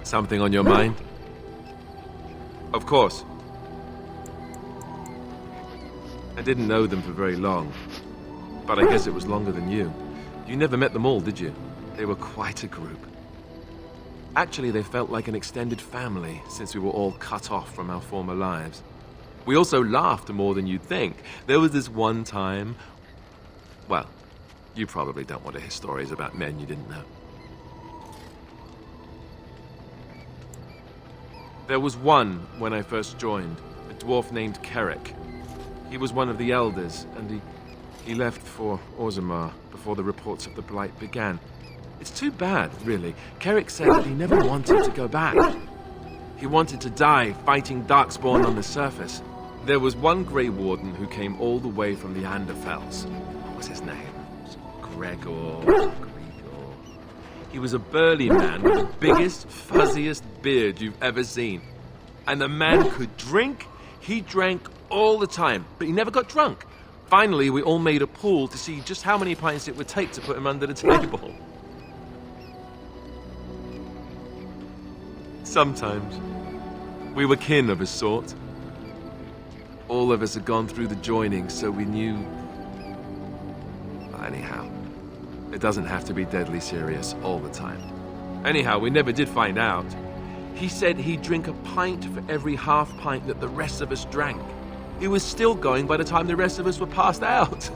Something on your mind? Of course. I didn't know them for very long, but I guess it was longer than you. You never met them all, did you? They were quite a group. Actually, they felt like an extended family since we were all cut off from our former lives. We also laughed more than you'd think. There was this one time... Well, you probably don't want to hear stories about men you didn't know. There was one when I first joined, a dwarf named Kerik. He was one of the elders, and he left for Orzammar before the reports of the Blight began. It's too bad, really. Kerik said that he never wanted to go back. He wanted to die fighting Darkspawn on the surface. There was one Grey Warden who came all the way from the Anderfells. What was his name? Gregor. He was a burly man with the biggest, fuzziest beard you've ever seen. And the man could drink. He drank all the time, but he never got drunk. Finally, we all made a pool to see just how many pints it would take to put him under the table. Sometimes, we were kin of a sort. All of us had gone through the joining, so we knew... Anyhow, it doesn't have to be deadly serious all the time. Anyhow, we never did find out. He said he'd drink a pint for every half pint that the rest of us drank. He was still going by the time the rest of us were passed out.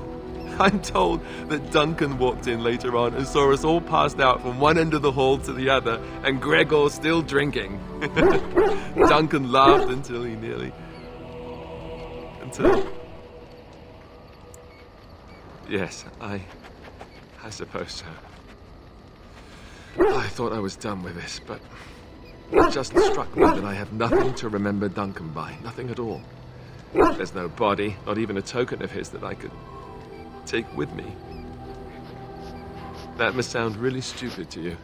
I'm told that Duncan walked in later on and saw us all passed out from one end of the hall to the other, and Gregor still drinking. Duncan laughed until he nearly... Yes, I suppose so. I thought I was done with this, but it just struck me that I have nothing to remember Duncan by. Nothing at all. There's no body, not even a token of his that I could take with me. That must sound really stupid to you.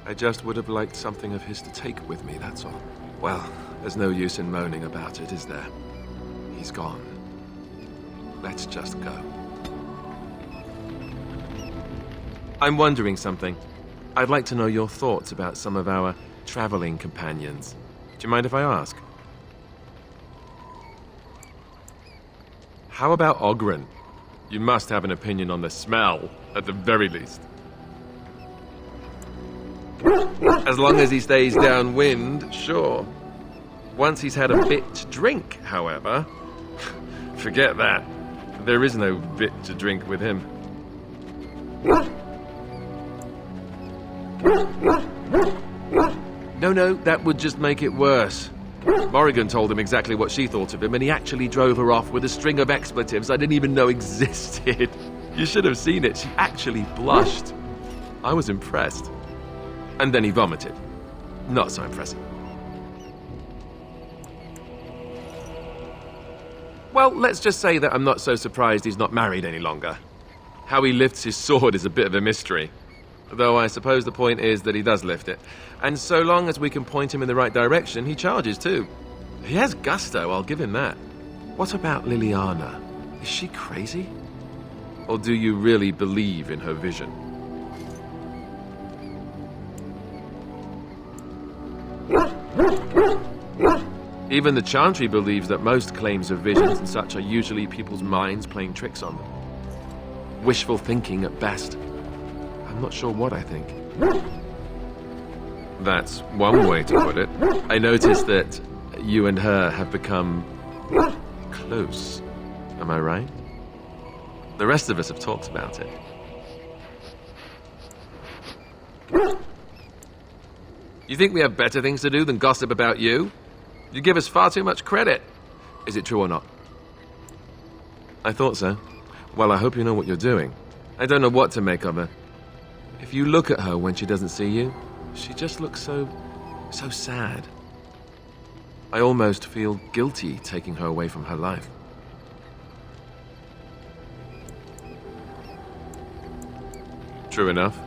I just would have liked something of his to take with me, that's all. Well, there's no use in moaning about it, is there? He's gone. Let's just go. I'm wondering something. I'd like to know your thoughts about some of our traveling companions. Do you mind if I ask? How about Oghren? You must have an opinion on the smell, at the very least. As long as he stays downwind, sure. Once he's had a bit to drink, however, forget that. There is no bit to drink with him. No, that would just make it worse. Morrigan told him exactly what she thought of him, and he actually drove her off with a string of expletives I didn't even know existed. You should have seen it. She actually blushed. I was impressed. And then he vomited. Not so impressive. Well, let's just say that I'm not so surprised he's not married any longer. How he lifts his sword is a bit of a mystery. Though I suppose the point is that he does lift it. And so long as we can point him in the right direction, he charges too. He has gusto, I'll give him that. What about Liliana? Is she crazy? Or do you really believe in her vision? Even the Chantry believes that most claims of visions and such are usually people's minds playing tricks on them. Wishful thinking at best. I'm not sure what I think. That's one way to put it. I noticed that you and her have become close. Am I right? The rest of us have talked about it. You think we have better things to do than gossip about you? You give us far too much credit. Is it true or not? I thought so. Well, I hope you know what you're doing. I don't know what to make of her. If you look at her when she doesn't see you, she just looks so sad. I almost feel guilty taking her away from her life. True enough.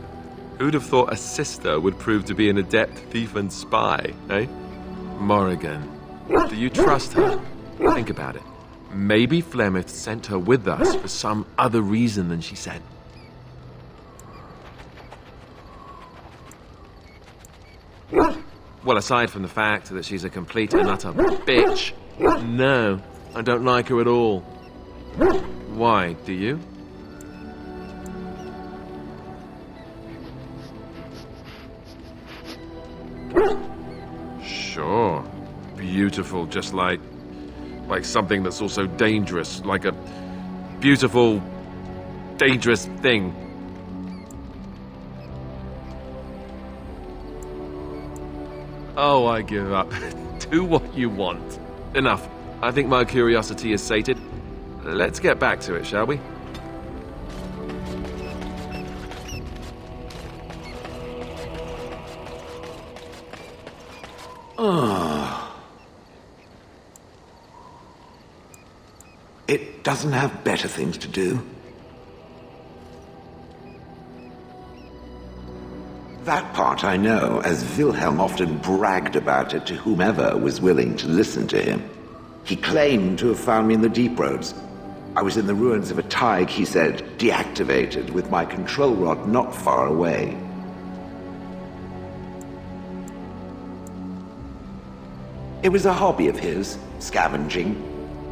Who'd have thought a sister would prove to be an adept thief and spy, eh? Morrigan. Do you trust her? Think about it. Maybe Flemeth sent her with us for some other reason than she said. Well, aside from the fact that she's a complete and utter bitch, no, I don't like her at all. Why, do you? Sure. Beautiful, just like something that's also dangerous, like a beautiful, dangerous thing. Oh, I give up. Do what you want. Enough. I think my curiosity is sated. Let's get back to it, shall we? It doesn't have better things to do. That part I know, as Wilhelm often bragged about it to whomever was willing to listen to him. He claimed to have found me in the Deep Roads. I was in the ruins of a Tig, he said, deactivated, with my control rod not far away. It was a hobby of his, scavenging.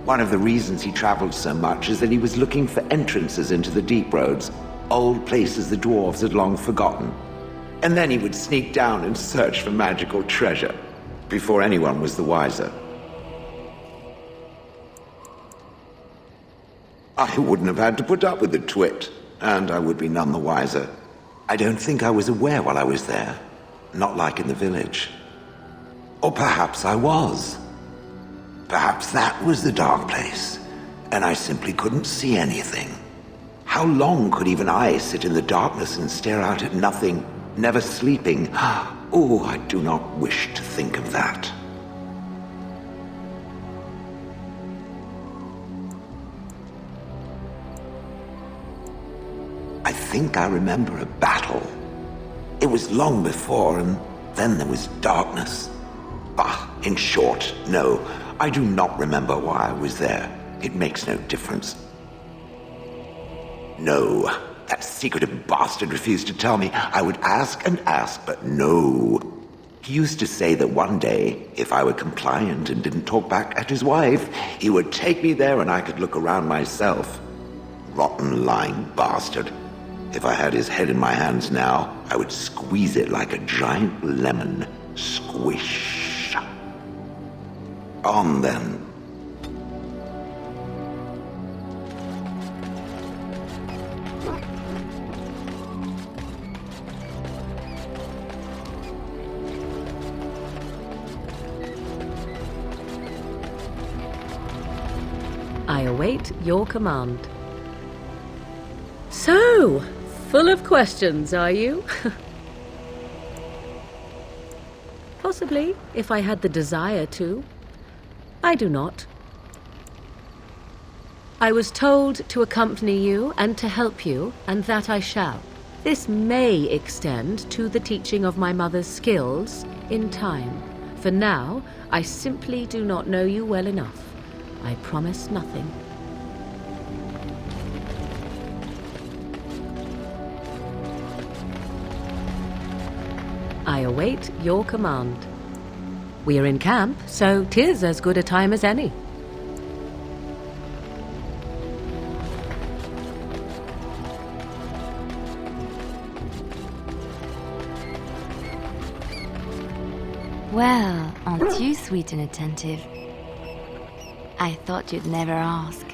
One of the reasons he traveled so much is that he was looking for entrances into the Deep Roads, old places the dwarves had long forgotten. And then he would sneak down and search for magical treasure, before anyone was the wiser. I wouldn't have had to put up with the twit, and I would be none the wiser. I don't think I was aware while I was there, not like in the village. Or perhaps I was. Perhaps that was the dark place, and I simply couldn't see anything. How long could even I sit in the darkness and stare out at nothing, never sleeping? Oh, I do not wish to think of that. I think I remember a battle. It was long before, and then there was darkness. Bah, in short, no, I do not remember why I was there. It makes no difference. No, that secretive bastard refused to tell me. I would ask and ask, but no. He used to say that one day, if I were compliant and didn't talk back at his wife, he would take me there and I could look around myself. Rotten, lying bastard. If I had his head in my hands now, I would squeeze it like a giant lemon. Squish. On then. I await your command. So, full of questions, are you? Possibly, if I had the desire to. I do not. I was told to accompany you and to help you, and that I shall. This may extend to the teaching of my mother's skills in time. For now, I simply do not know you well enough. I promise nothing. I await your command. We are in camp, so 'tis as good a time as any. Well, aren't you sweet and attentive? I thought you'd never ask.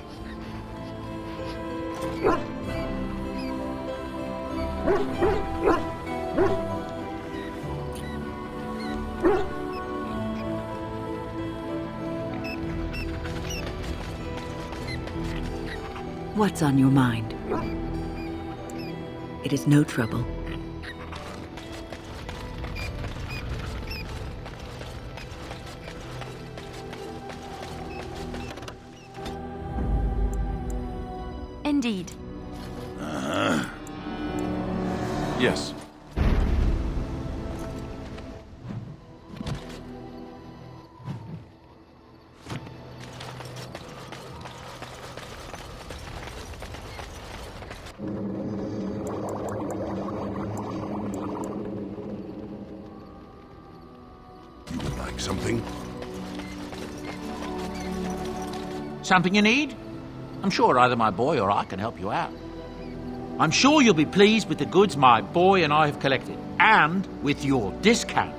What's on your mind? It is no trouble. Indeed. Yes. something? Something you need? I'm sure either my boy or I can help you out. I'm sure you'll be pleased with the goods my boy and I have collected, and with your discount.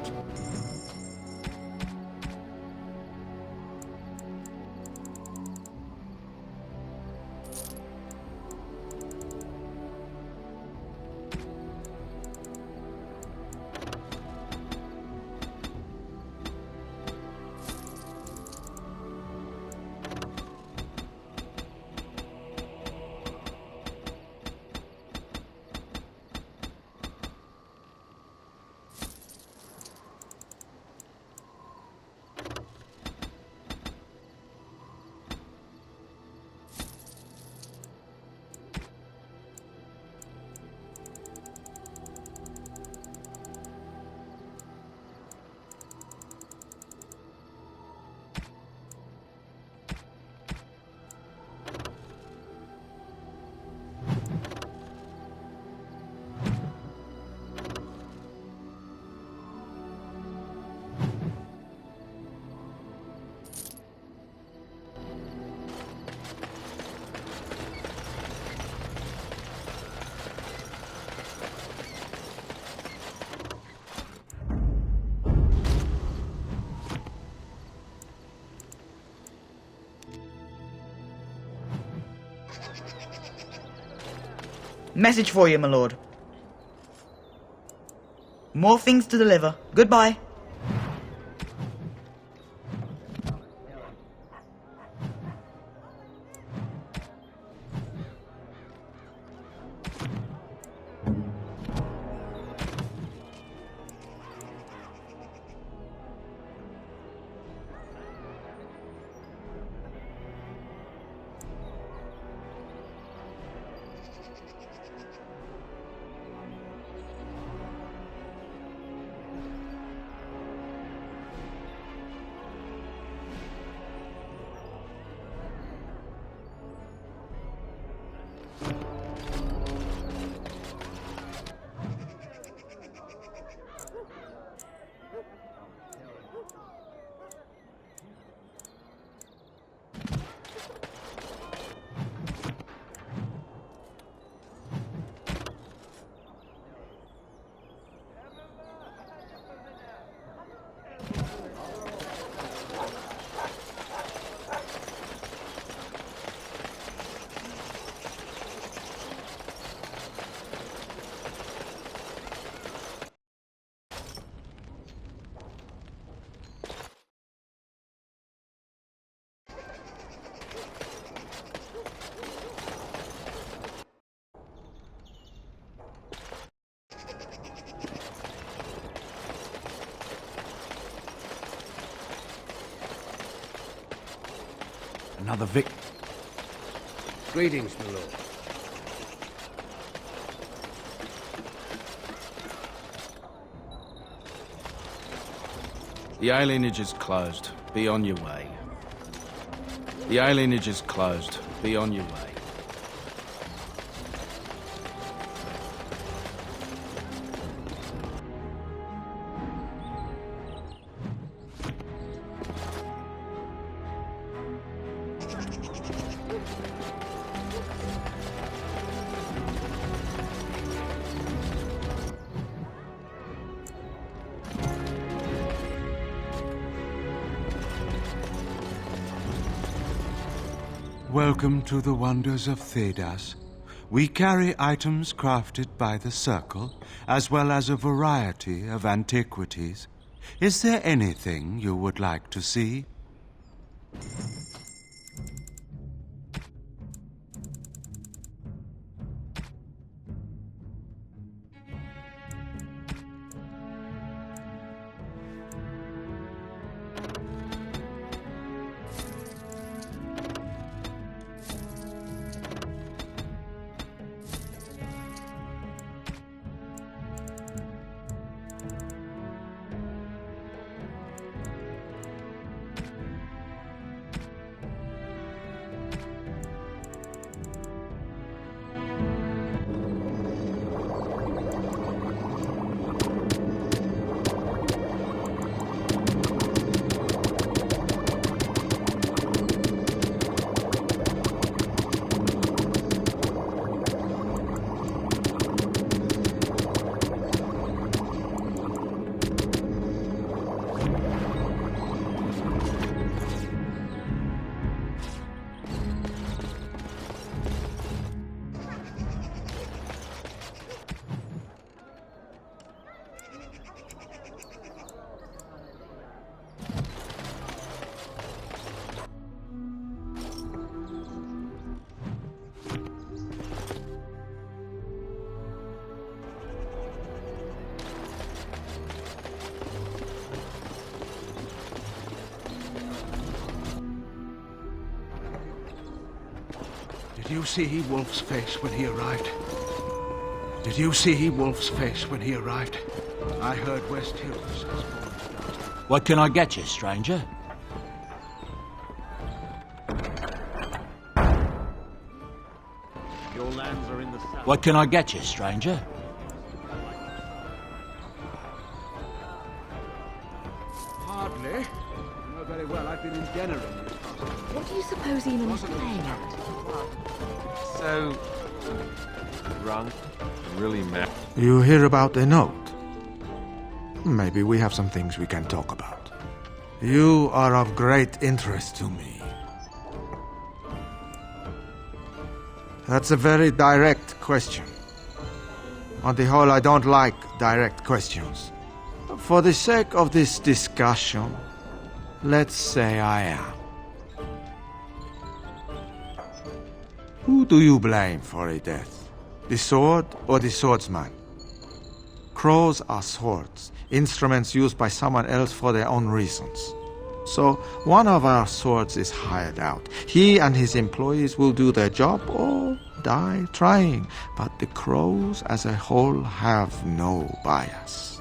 Message for you, my lord. More things to deliver. Goodbye. Another Vic. Greetings, my lord. The alienage is closed. Be on your way. The alienage is closed. Be on your way. Welcome to the wonders of Thedas. We carry items crafted by the Circle, as well as a variety of antiquities. Is there anything you would like to see? you see Wolf's face when he arrived? Did you see Wolf's face when he arrived? I heard West Hills. What can I get you, stranger? Your lands are in the south. What can I get you, stranger? Hardly. You know very well I've been in Denner in this house. What do you suppose Eamon was playing at? So... drunk. Really mad. You hear about the note? Maybe we have some things we can talk about. You are of great interest to me. That's a very direct question. On the whole, I don't like direct questions. For the sake of this discussion, let's say I am. Who do you blame for a death? The sword or the swordsman? Crows are swords, instruments used by someone else for their own reasons. So, one of our swords is hired out. He and his employees will do their job or die trying, but the crows as a whole have no bias.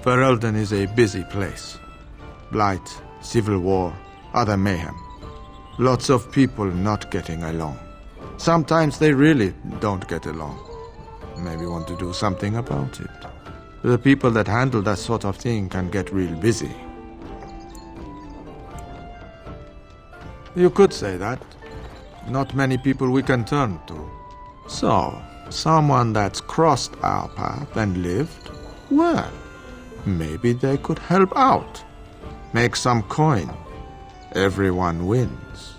Ferelden is a busy place. Blight, civil war, other mayhem. Lots of people not getting along. Sometimes they really don't get along. Maybe want to do something about it. The people that handle that sort of thing can get real busy. You could say that. Not many people we can turn to. So, someone that's crossed our path and lived, well, maybe they could help out. Make some coin. Everyone wins.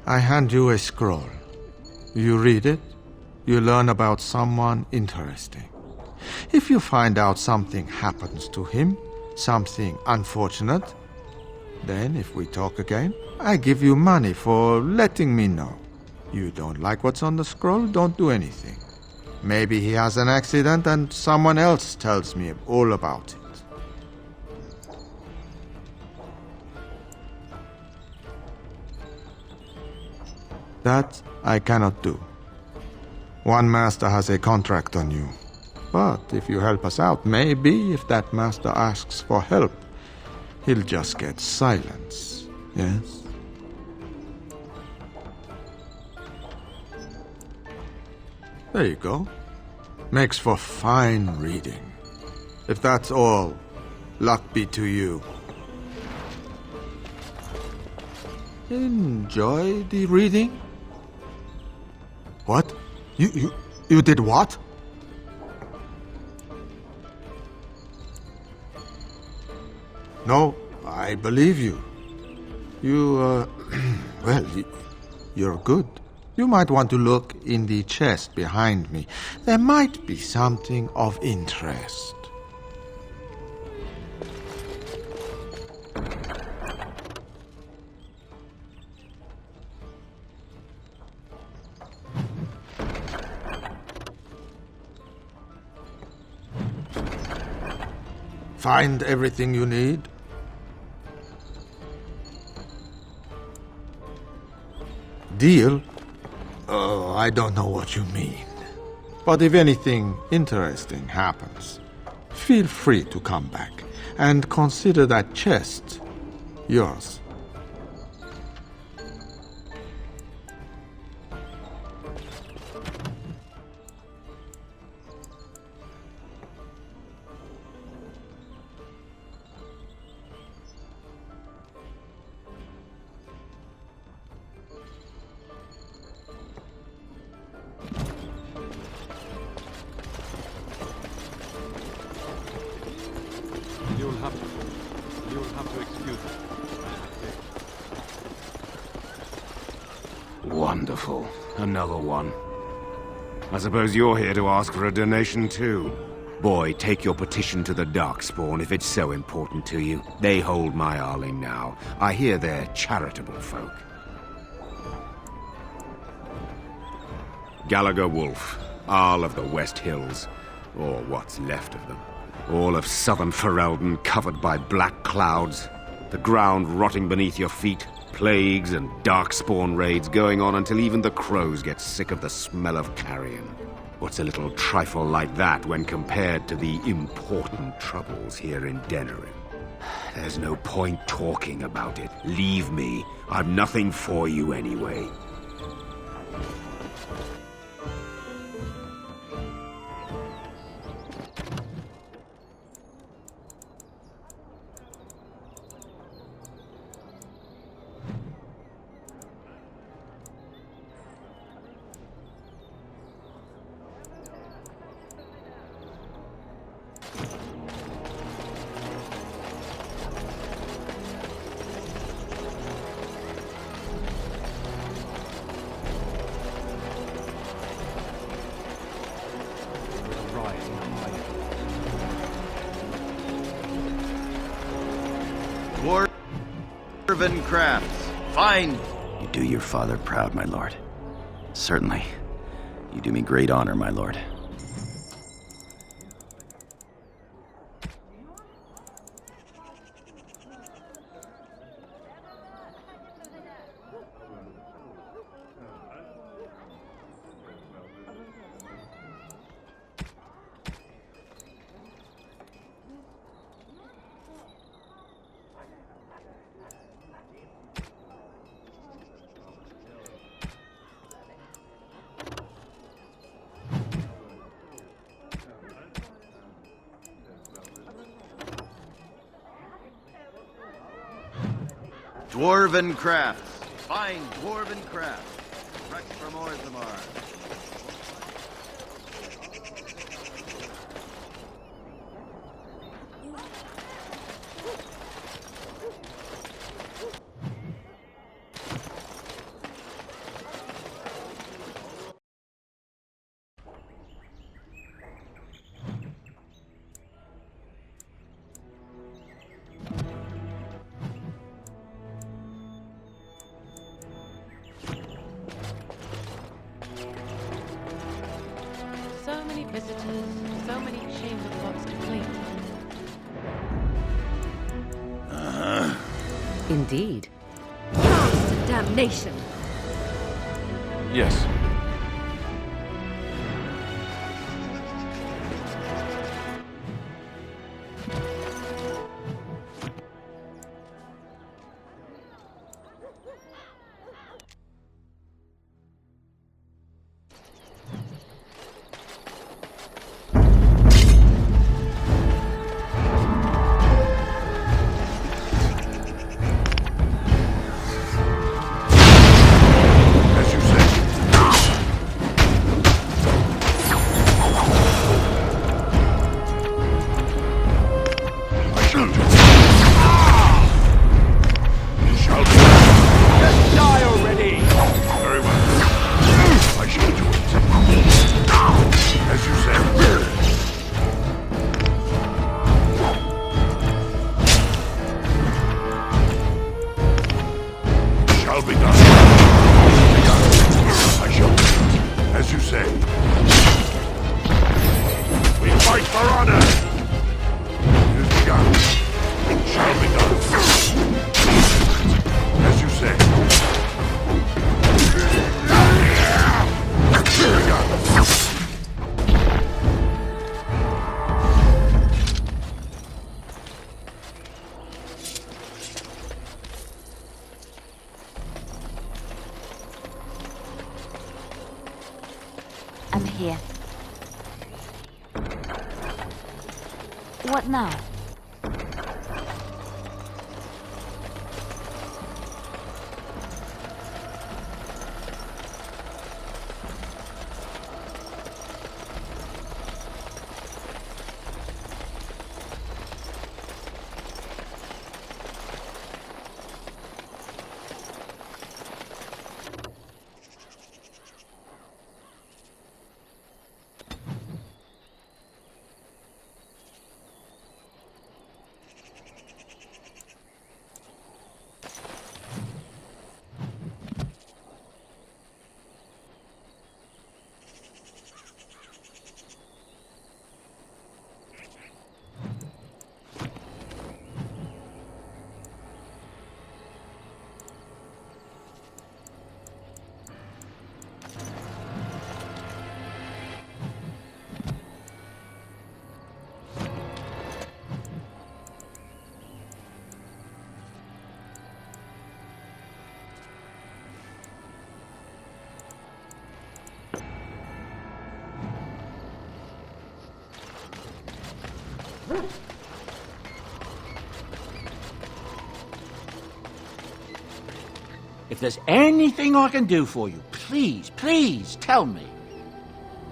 I hand you a scroll. You read it, you learn about someone interesting. If you find out something happens to him, something unfortunate, then if we talk again, I give you money for letting me know. You don't like what's on the scroll, don't do anything. Maybe he has an accident and someone else tells me all about it. That I cannot do. One master has a contract on you. But if you help us out, maybe if that master asks for help, he'll just get silence. Yes? There you go. Makes for fine reading. If that's all, luck be to you. Enjoy the reading? What? You did what? No, I believe you. You, well, you're good. You might want to look in the chest behind me. There might be something of interest. Find everything you need? Deal? Oh, I don't know what you mean. But if anything interesting happens, feel free to come back and consider that chest yours. You'll have to excuse me. Wonderful. Another one. I suppose you're here to ask for a donation too. Boy, take your petition to the Darkspawn if it's so important to you. They hold my Arling now. I hear they're charitable folk. Gallagher Wolf, Arl of the West Hills. Or what's left of them. All of southern Ferelden covered by black clouds. The ground rotting beneath your feet. Plagues and darkspawn raids going on until even the crows get sick of the smell of carrion. What's a little trifle like that when compared to the important troubles here in Denerim? There's no point talking about it. Leave me. I've nothing for you anyway. Dwarven crafts. Fine. You do your father proud, my lord. Certainly. You do me great honor, my lord. Dwarven crafts. Fine dwarven crafts. Fresh from Orzammar. So many visitors, so many chamber pots to clean. Indeed. Cast to damnation! Yes. I'm here. What now? If there's anything I can do for you, please, please tell me.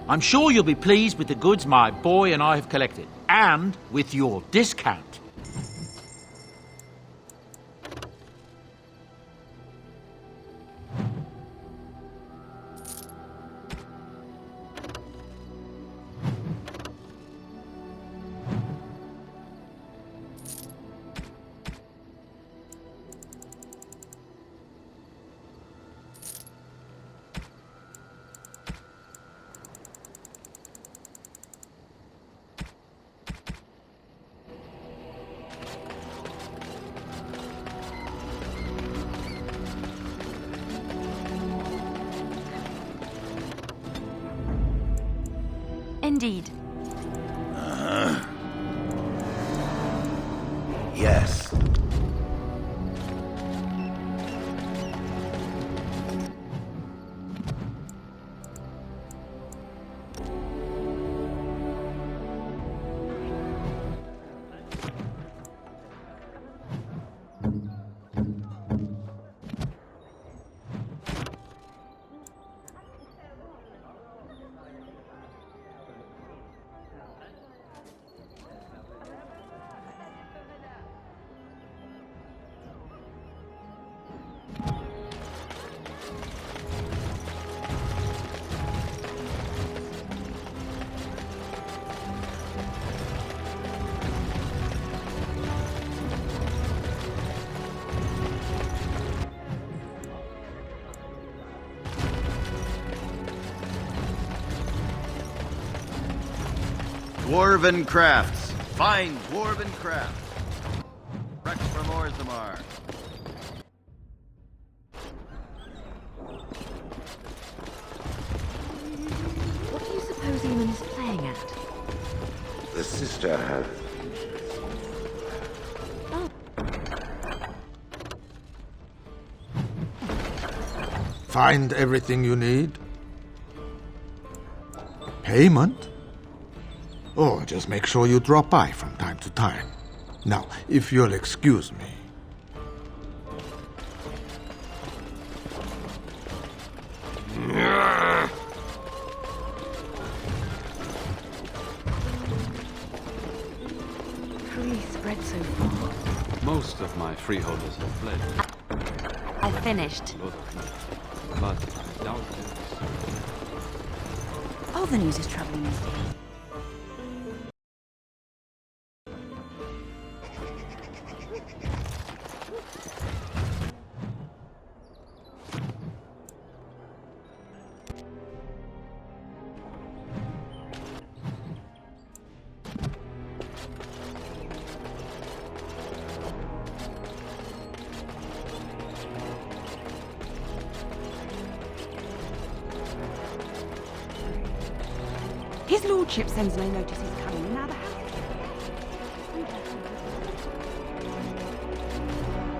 I'm sure you'll be pleased with the goods my boy and I have collected, and with your discount. Indeed. Yes. Dwarven crafts. Fine dwarven crafts. Rex from Orzammar. What do you suppose Eamon's playing at? The sister has... Find everything you need? Payment? Oh, just make sure you drop by from time to time. Now, if you'll excuse me. Free spread so far. Most of my freeholders have fled. I finished. But I doubt it. All the news is troubling these days. His lordship sends no notice he's coming, and now the house...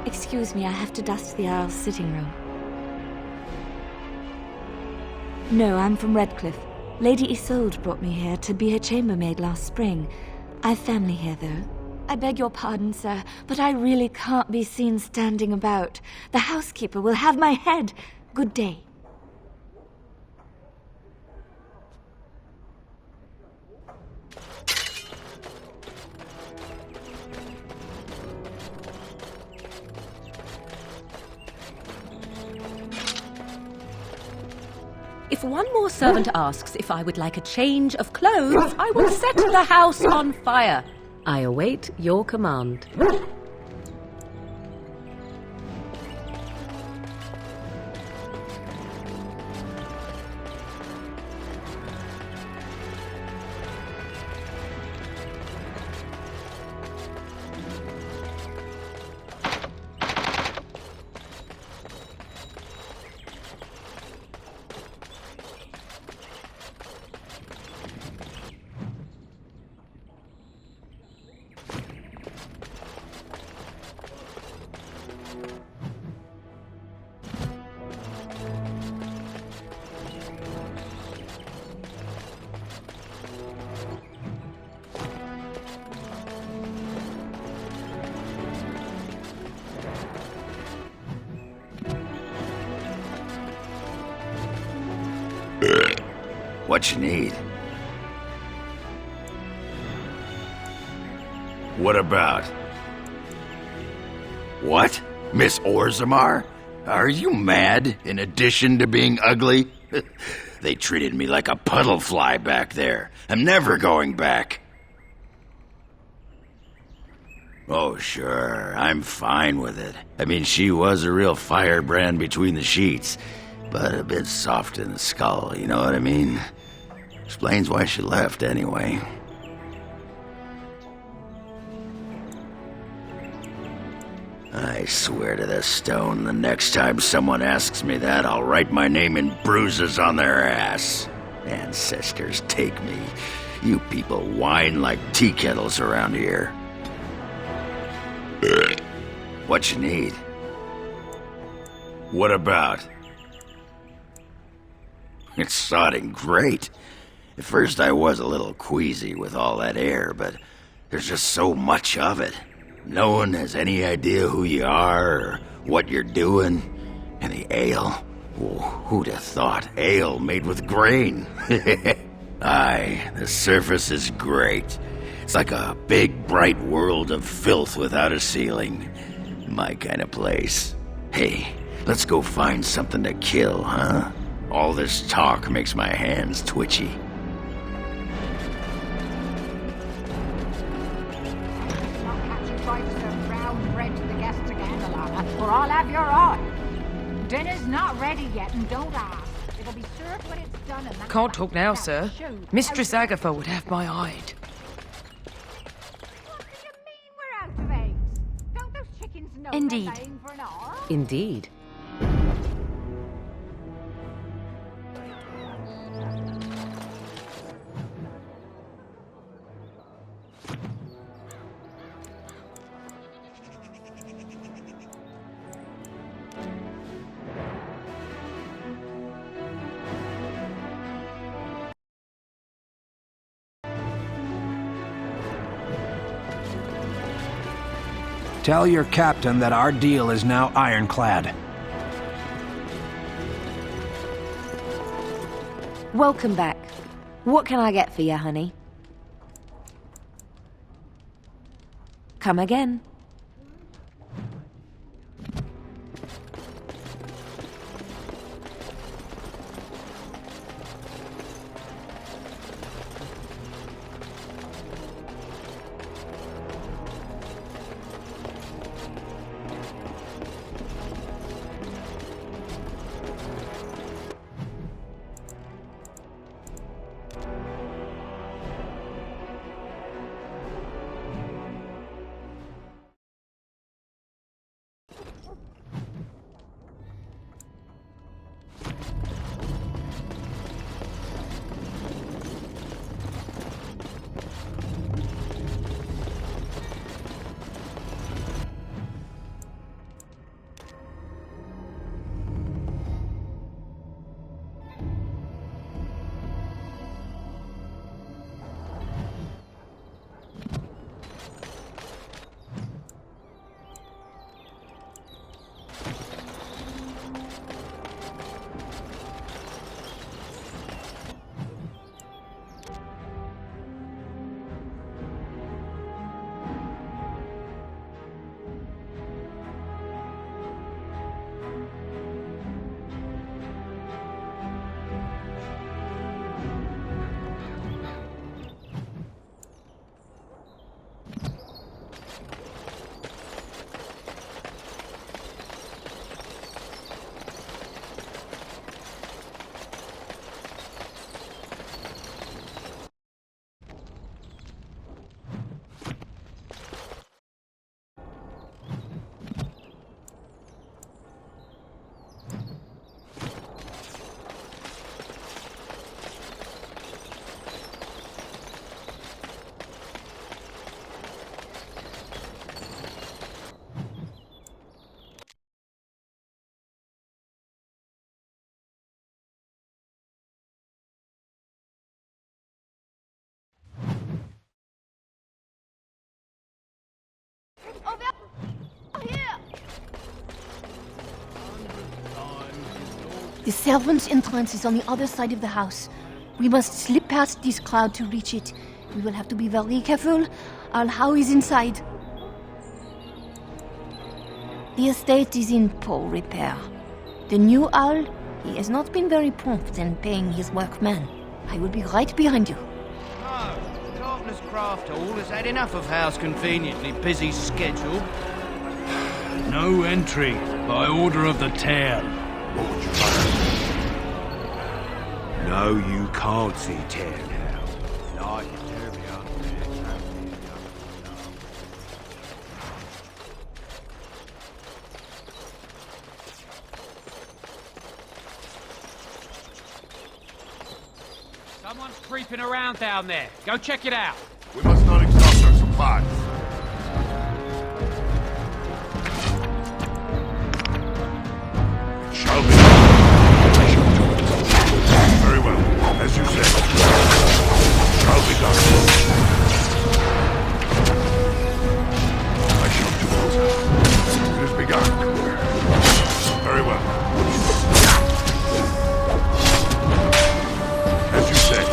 Excuse me, I have to dust the Isle's sitting room. No, I'm from Redcliffe. Lady Isolde brought me here to be her chambermaid last spring. I've family here, though. I beg your pardon, sir, but I really can't be seen standing about. The housekeeper will have my head. Good day. If one more servant asks if I would like a change of clothes, I will set the house on fire. I await your command. What you need? What about? What? Miss Orzammar? Are you mad, in addition to being ugly? They treated me like a puddle fly back there. I'm never going back. Oh, sure, I'm fine with it. I mean, she was a real firebrand between the sheets, but a bit soft in the skull, you know what I mean? Explains why she left, anyway. I swear to the stone, the next time someone asks me that, I'll write my name in bruises on their ass. Ancestors take me. You people whine like tea kettles around here. What you need? What about? It's sodding great. At first I was a little queasy with all that air, but there's just so much of it. No one has any idea who you are or what you're doing. And the ale? Oh, who'd have thought? Ale made with grain. Aye, the surface is great. It's like a big, bright world of filth without a ceiling. My kind of place. Hey, let's go find something to kill, huh? All this talk makes my hands twitchy. Or I'll have your eye. Dinner's not ready yet, and don't ask. It'll be served when it's done, and that's Can't talk now, sir. Mistress Agatha would have my hide. What do you mean we're out of eggs? Don't those chickens know Indeed. they're laying for an hour? Indeed. Tell your captain that our deal is now ironclad. Welcome back. What can I get for you, honey? Come again. The servants' entrance is on the other side of the house. We must slip past this crowd to reach it. We will have to be very careful. Our How is inside. The estate is in poor repair. The new owl, he has not been very prompt in paying his workmen. I will be right behind you. No, Carpenter's Craft Hall has had enough of Hal's conveniently busy schedule. No entry by order of the town. No, you can't see Tan Hal. Like Someone's creeping around down there. Go check it out. We must not exhaust our supplies. It shall be. I shall do it. Very well, as you said. It shall be done. I shall do it. It is begun. Very well. As you said.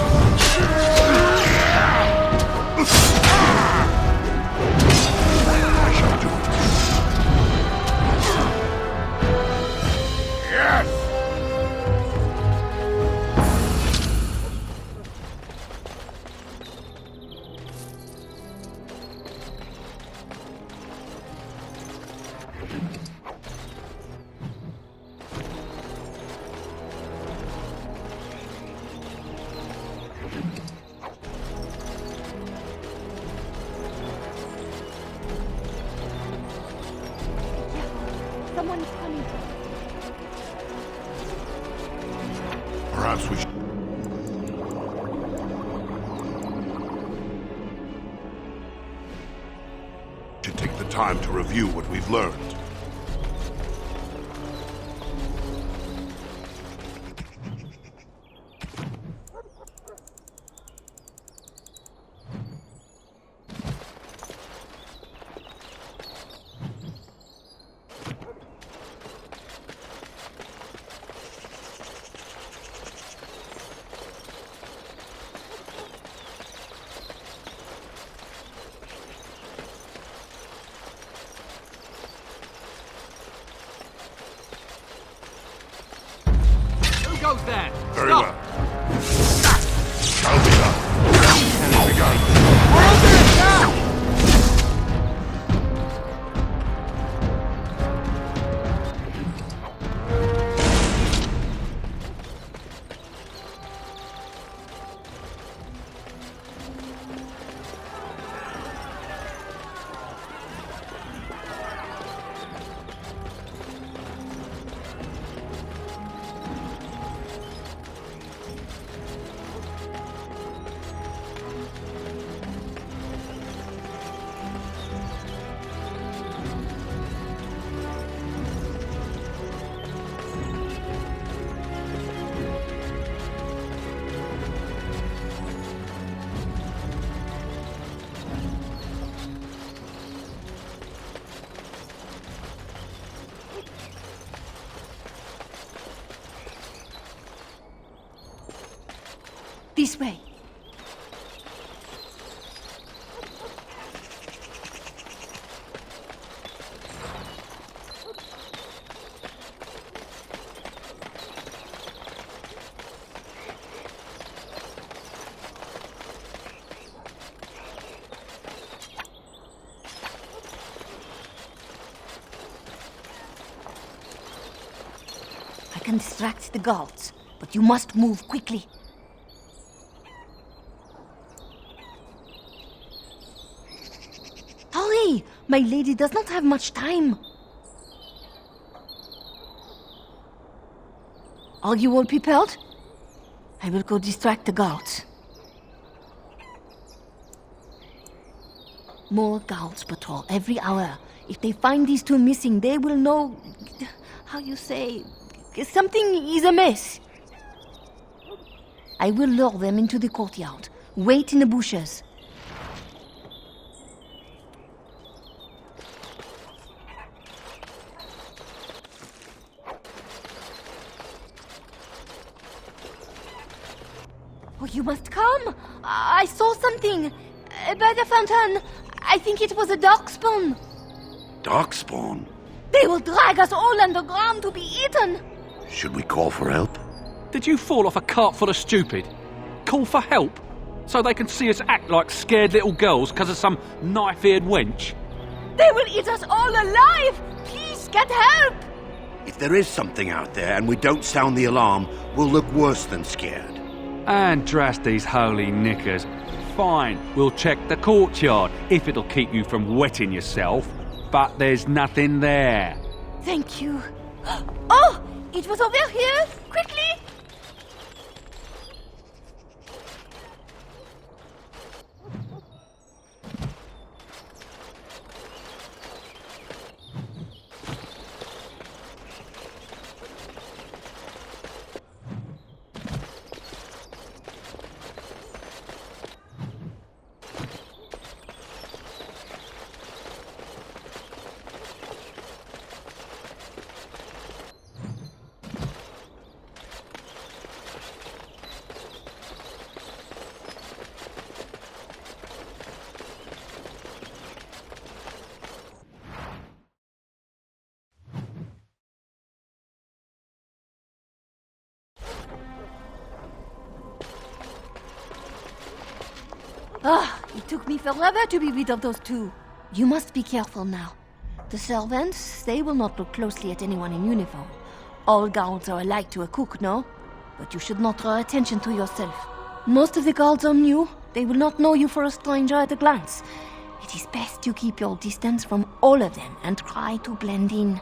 I shall do it. Yes! Someone is coming. Perhaps we should take the time to review what we've learned. Who goes there? Very Stop. well. Shall be done. It is begun. This way. I can distract the guards, but you must move quickly. Hurry! My lady does not have much time. Are you all prepared? I will go distract the guards. More guards patrol every hour. If they find these two missing, they will know... how you say... something is amiss. I will lure them into the courtyard. Wait in the bushes. you must come. I saw something. By the fountain. I think it was a darkspawn. Darkspawn? They will drag us all underground to be eaten. Should we call for help? Did you fall off a cart full of stupid? Call for help? So they can see us act like scared little girls because of some knife-eared wench? They will eat us all alive! Please get help! If there is something out there and we don't sound the alarm, we'll look worse than scared. And drast these holy knickers. Fine, we'll check the courtyard if it'll keep you from wetting yourself. But there's nothing there. Thank you. Oh! It was over here! Quickly! It took me forever to be rid of those two. You must be careful now. The servants, they will not look closely at anyone in uniform. All guards are alike to a cook, no? But you should not draw attention to yourself. Most of the guards are new. They will not know you for a stranger at a glance. It is best you keep your distance from all of them and try to blend in.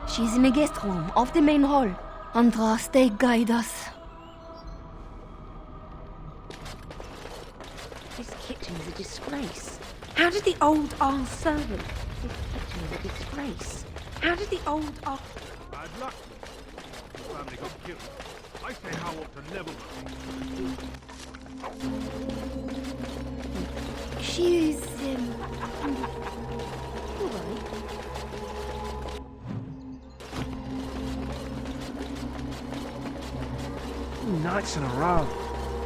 She's in a guest room off the main hall. Andraste, guide us. This kitchen is a disgrace. How did the old Arl servant? This kitchen is a disgrace. How did the old Arl... Bad luck. The family got killed. I say how ought to level them. She's, Nights in a row.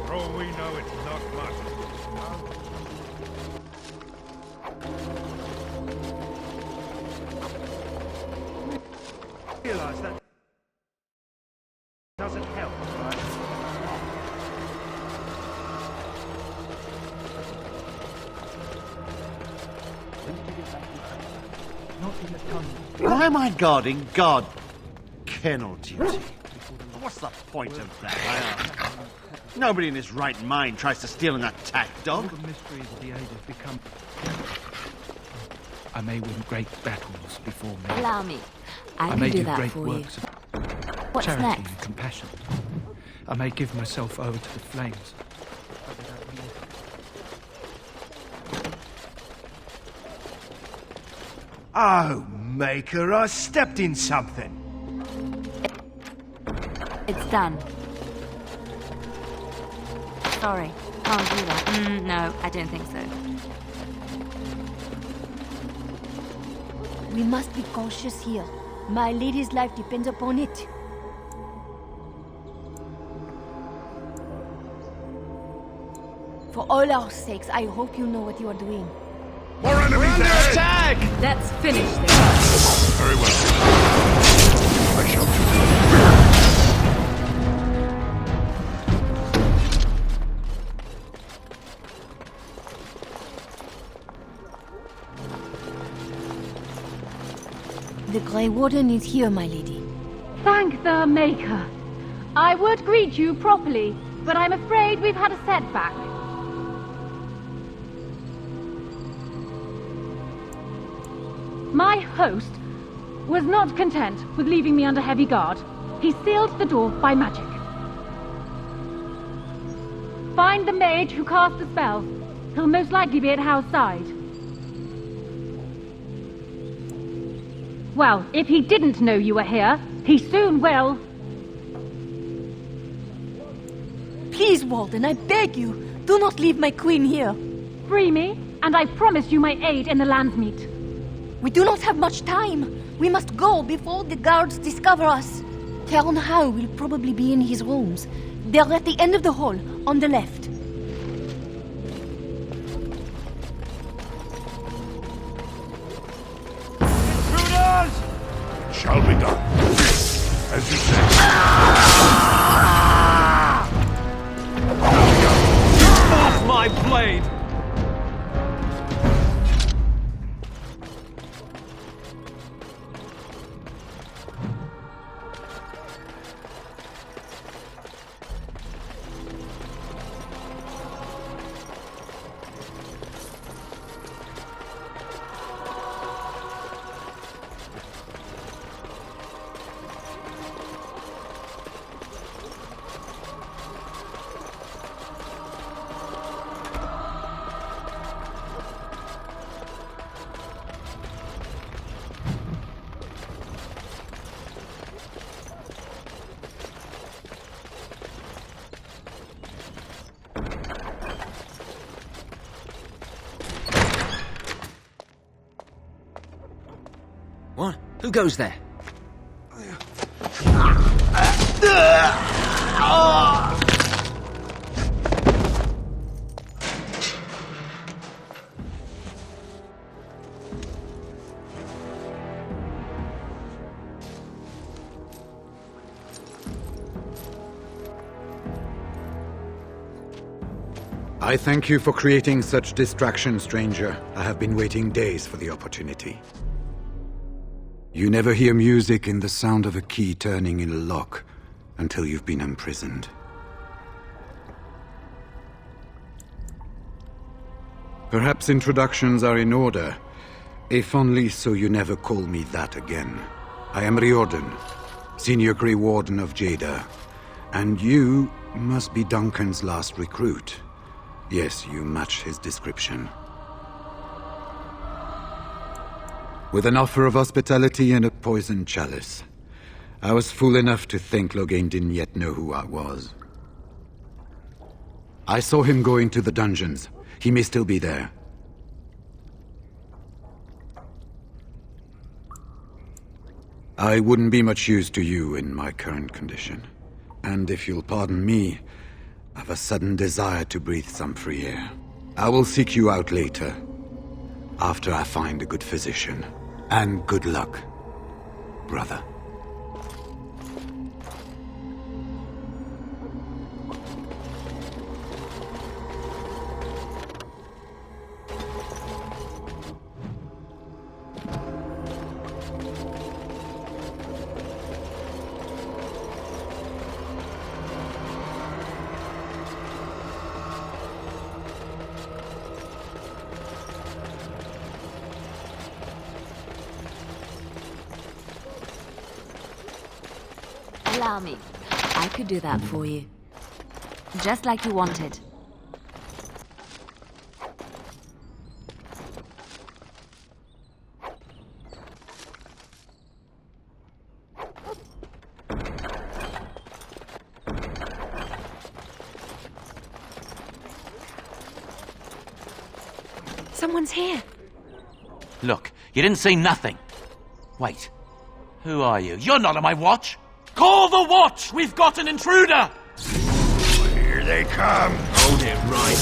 For all we know, it's not much. Realise that doesn't help, right? Why am I guarding guard kennel duty? What's the point of that, I ask? Nobody in his right mind tries to steal an attack dog. All the mysteries of the age have become... I may win great battles before men. Allow me. I may can do do that great for works you. of What's charity next? and compassion. I may give myself over to the flames. Oh, Maker, I stepped in something. It's done. Sorry, can't do that. No, I don't think so. We must be cautious here. My lady's life depends upon it. For all our sakes, I hope you know what you are doing. More enemies under ahead! attack! Let's finish this. Very well. I shall The Grey Warden is here, my lady. Thank the Maker. I would greet you properly, but I'm afraid we've had a setback. My host was not content with leaving me under heavy guard. He sealed the door by magic. Find the mage who cast the spell. He'll most likely be at Hal's side. Well, if he didn't know you were here, he soon will. Please, Warden, I beg you, do not leave my queen here. Free me, and I promise you my aid in the Landsmeet. We do not have much time. We must go before the guards discover us. Theron Howe will probably be in his rooms. They're at the end of the hall, on the left. Intruders! It shall be done. As you say. Off my blade! What? Who goes there? I thank you for creating such distraction, stranger. I have been waiting days for the opportunity. You never hear music in the sound of a key turning in a lock until you've been imprisoned. Perhaps introductions are in order, if only so you never call me that again. I am Riordan, Senior Grey Warden of Jada, and you must be Duncan's last recruit. Yes, you match his description. With an offer of hospitality and a poisoned chalice. I was fool enough to think Loghain didn't yet know who I was. I saw him go into the dungeons. He may still be there. I wouldn't be much use to you in my current condition. And if you'll pardon me, I've a sudden desire to breathe some free air. I will seek you out later, after I find a good physician. And good luck, brother. Allow me. I could do that for you. Just like you wanted. Someone's here. Look, you didn't say nothing. Wait. Who are you? You're not on my watch. Call the watch! We've got an intruder! Here they come. Hold it right.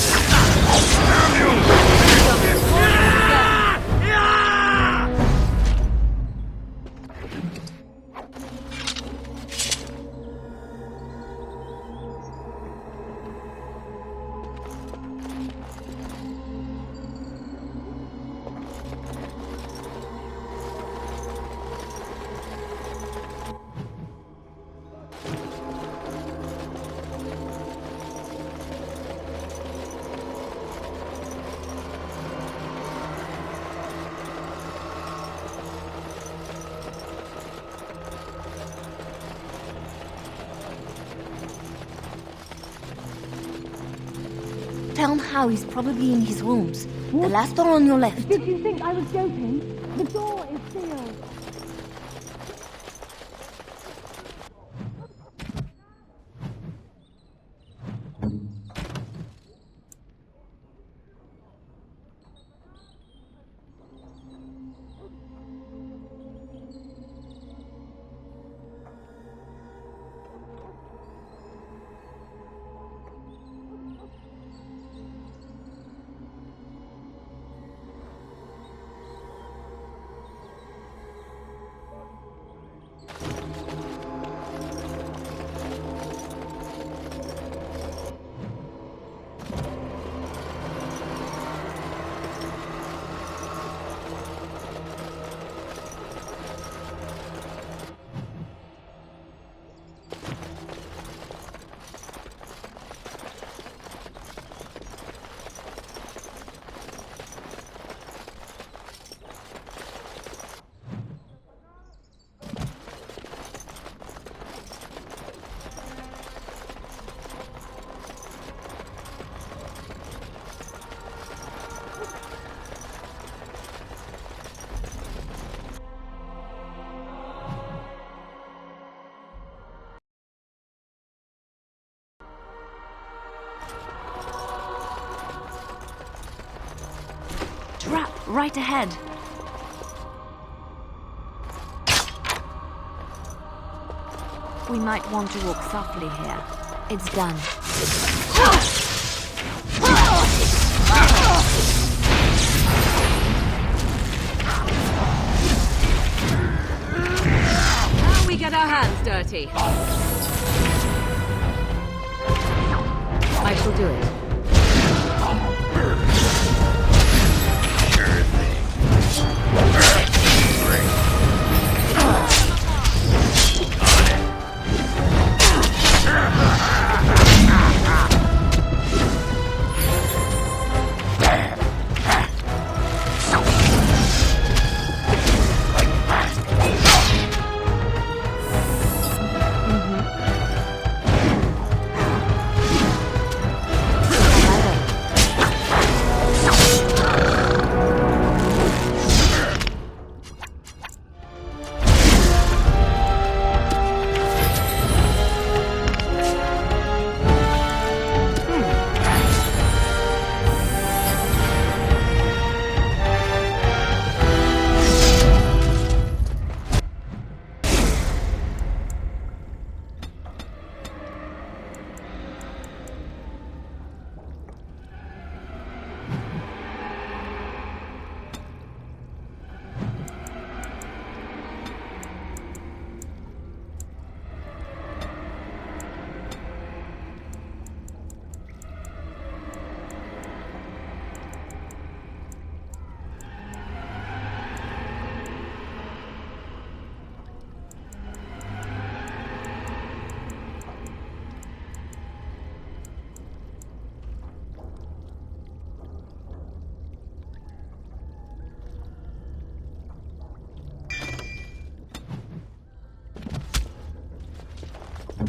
Tell him how he's probably in his rooms. The last door on your left. Did you think I was joking? The door is sealed. Right ahead. We might want to walk softly here. It's done. Now we get our hands dirty. I shall do it.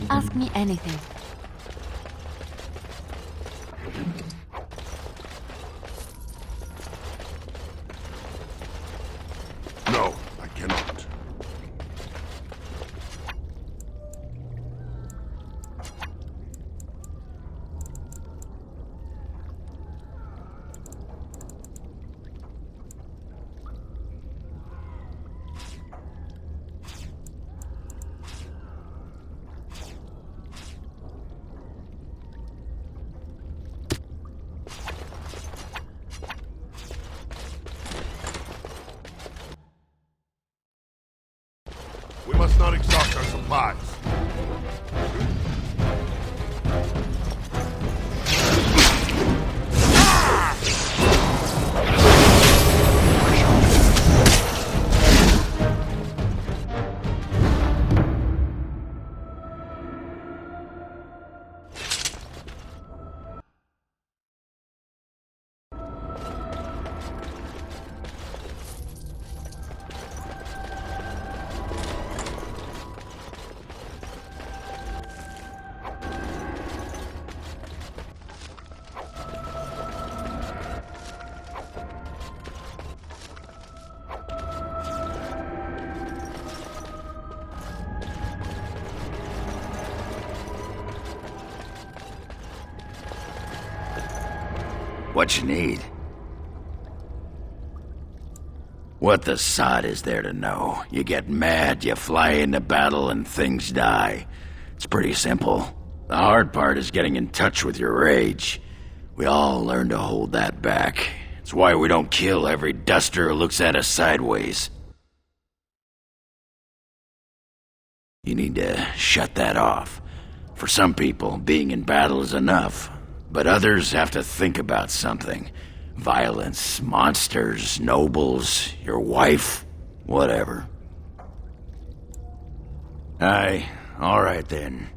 Ask me anything. No, I cannot. We must not exhaust our supplies. What you need? What the sod is there to know? You get mad, you fly into battle, and things die. It's pretty simple. The hard part is getting in touch with your rage. We all learn to hold that back. It's why we don't kill every duster who looks at us sideways. You need to shut that off. For some people, being in battle is enough. But others have to think about something. Violence, monsters, nobles, your wife, whatever. Aye, all right then.